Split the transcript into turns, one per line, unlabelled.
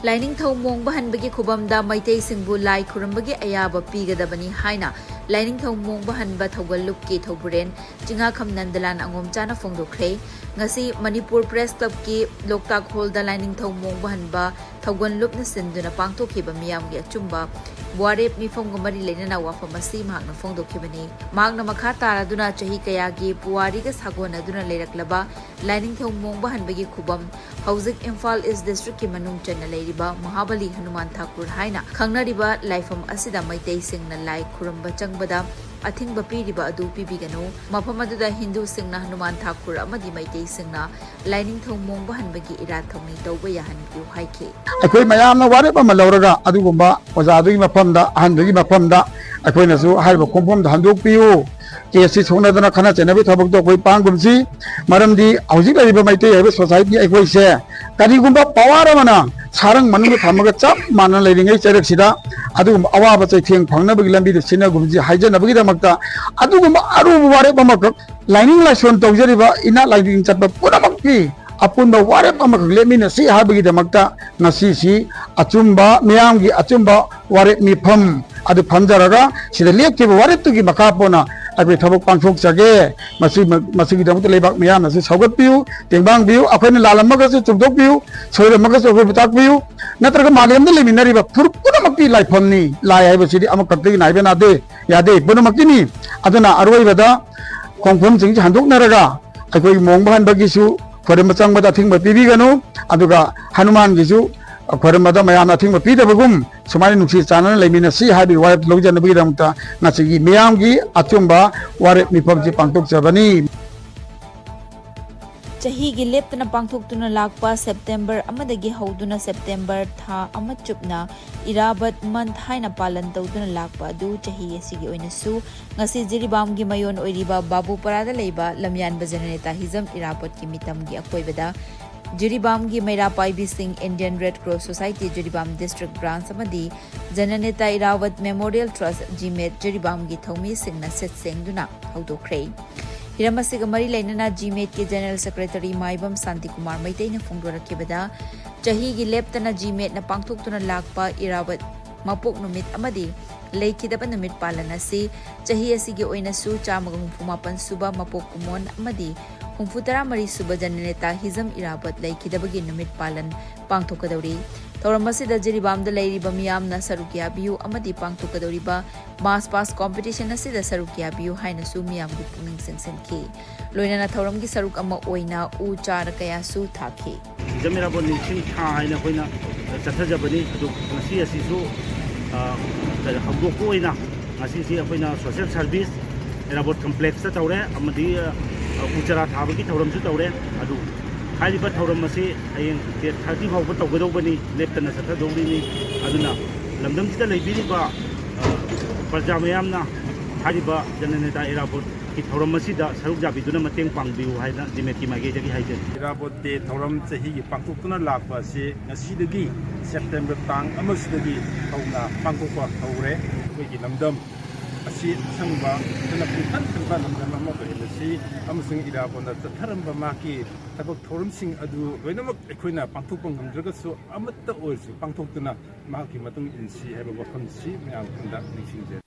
Lining Thau Mong Bahanbagi Kubamda Maitei Singbu Lai Kurambagi Ayaba Pigadabani Haina Lining Thau Mong Bahanba Thogalup Ki Thoburen Jinga Kham Nandalan Angom Chana Fongdokre Ngasi Manipur Press Club Ki Loktak Holda Lining Thau Mong Bahanba Thoganlup na Sinduna Pangtokhiba Miyamgi Achumba Warep Mifong Gumari Lenana Wafamasi Magna Fongdokibani Magna Makata Raduna Chahi Kayagi Puariga Sagona Duna Leraklaba Lining Thau Mong Bahanbagi Kubam Hauzik Imphal is District Ki Manung Chana Leiriba Mahabali Hanuman Thakur Haina Khangnariba Laifam Asida Maitei Singna Lai Kuramba Changbada Athing Bapiriba Adu Pibigano Mapamaduda Hindu Singna Hanuman Thakur Amadi Maitei Singna Lining Thau Mong Bahanbagi Ira Thongni Tawba Yahan Yu Haike
Akoi mayamna wareba malawraga adugumba ozadui mafamda ahandagi mafamda akoinasu haiba komfamda handokpiyu kesi sonadana khana chenabi thabak to koi pangumsi maramdi hojik laiba maitei haiba society akoi se karigumba pawara mana sarang manung thamaga chap mana leiringai charaksida adugumba awaba chaitheng phangnabagi lambi de sina gumji haijanabagi damakta adugumba aru wareba mak lining laison tawjariba ina lining chatba punamakki Apunba warep amak lemina si habagi damakta ngasi si achumba miyamgi achumba warep mifam adu phamjaraga sida lekkiba warep tugi makapona akai thabak pangthok jage masi damakta lebak miyamna si saugatpiu tengbang biu akoina lalamaga si chumdokpiu soiramaga si akai butakpiu natraga magemda leminariba punamakti laifamni lai haiba sidi amak kattigi naiba nade yade punamakti ni aduna arwaibada kongphom jingji handoknaraga akai mong bahanbagi su Khorim bada thingba pibiganu aduga Hanuman gisu khorim bada mayamna thingba pidabagum sumai nuksi chana leimina si habi warep lojana bigidamta ngachigi miyamgi achumba warep mipamji pangtok jabani
Chahigi leptana pangthoktuna lakpa September amadagi hauduna September tha amachupna irabat month haina palan tawduna lakpa adu chahi asigi oinasu ngasi jiribamgi mayon oiriba babu parada leiba lamyan bajaneta hizam irabat ki mitamgi akoibada jiribamgi meira paibi singh Indian Red Cross Society jiribam district branch amadi jananeta irawat memorial trust jimet jiribamgi thomi singna set sengduna haudokre Hiramasiga Mari Lainana GMAT ke General Secretary Maibam Santi Kumar Maitai na Fongdorakibada Chahi gi leptana GMAT na pangthoktuna lakpa irawat mapok numit amadi leikidaba numit palana si chahi asigi oinasu chamaga 64 suba mapok kumon amadi 63 suba jananeta hizam irabat leikidabagi numit palan pangthokadawri Thoramasida jiribamda leiriba miyamna sarukia biu amadi pangthokadawriba mass pass competition asida sarukia biu haina su miyamgi puning sengsenki loinana thoramgi saruk ama oina u char kaya su thaki
jamira bon ning tha haina koina chathajabani adu ngasi asisu habdo koina ngasi si koina social service erabot complex ta tawre amadi uchara thabagi thoramsu tawre adu Haliba Tauramasi, I 30 of what Godobani, Leptana Satadoni, Aduna, Lamdam Tita Libiniba, Pajamayamna, Haliba, Janeta Irabot, Tauramasi, Saruja, Biduna Mating Pangbu, Dimeti Magati Hajan.
Irabot de Tauram Sahi, Pankukuna Lapa, say, Nasidagi, September Tang, Amusagi, Hauna, Pankuka, Haure, Wiki Lamdam. Asi sangba tana putan tangba namna ma ko si amusing ida bona tatharamba maki tabak thorum sing adu loinamak ekhoina pangthok pangam draga so amatta oisi pangthok tuna maki matung insi heba wafam si myam khanda nisingje